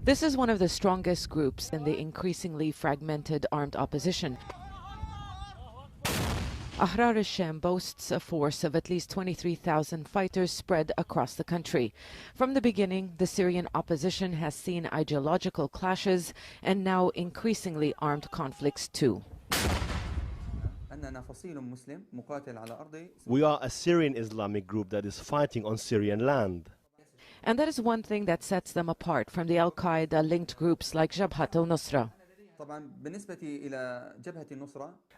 This is one of the strongest groups in the increasingly fragmented armed opposition. Ahrar al-Sham boasts a force of at least 23,000 fighters spread across the country. From the beginning, the Syrian opposition has seen ideological clashes and now increasingly armed conflicts too. We are a Syrian Islamic group that is fighting on Syrian land. And that is one thing that sets them apart from the al-Queda linked groups like Jabhat al-Nusra.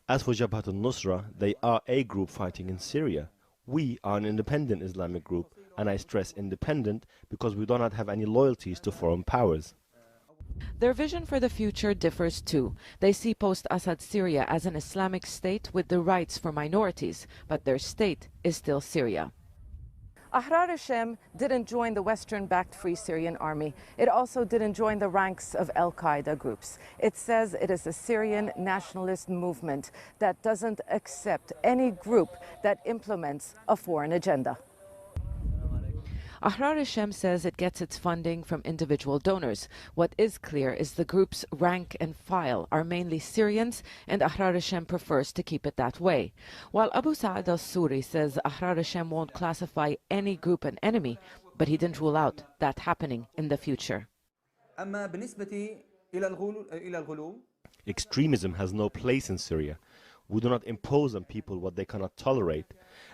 As for Jabhat al-Nusra, they are a group fighting in Syria. We are an independent Islamic group, and I stress independent because we do not have any loyalties to foreign powers. Their vision for the future differs too. They see post-Assad Syria as an Islamic state with the rights for minorities, but their state is still Syria. Ahrar al-Sham didn't join the Western-backed Free Syrian Army. It also didn't join the ranks of al-Qaeda groups. It says it is a Syrian nationalist movement that doesn't accept any group that implements a foreign agenda. Ahrar al-Sham says it gets its funding from individual donors. What is clear is the group's rank and file are mainly Syrians, and Ahrar al-Sham prefers to keep it that way. While Abu Sa'ad al-Suri says Ahrar al-Sham won't classify any group an enemy, but he didn't rule out that happening in the future. Extremism has no place in Syria. We do not impose on people what they cannot tolerate.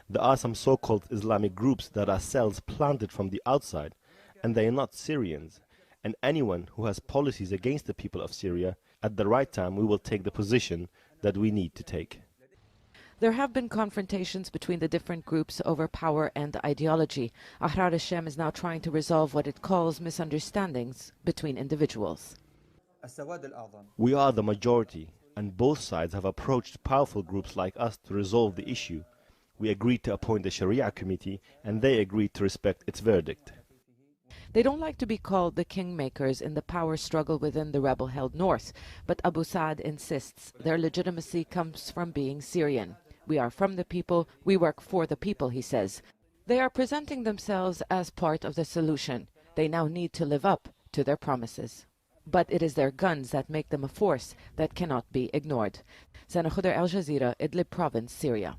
There are some so-called Islamic groups that are cells planted from the outside, and they are not Syrians. And anyone who has policies against the people of Syria, at the right time we will take the position that we need to take. There have been confrontations between the different groups over power and ideology. Ahrar al-Sham is now trying to resolve what it calls misunderstandings between individuals. We are the majority, and both sides have approached powerful groups like us to resolve the issue. We agreed to appoint a Sharia committee, and they agreed to respect its verdict. They don't like to be called the kingmakers in the power struggle within the rebel-held north, but Abu Sa'ad insists their legitimacy comes from being Syrian. We are from the people, we work for the people, he says. They are presenting themselves as part of the solution. They now need to live up to their promises. But it is their guns that make them a force that cannot be ignored. Sana Khuder, Al Jazeera, Idlib province, Syria.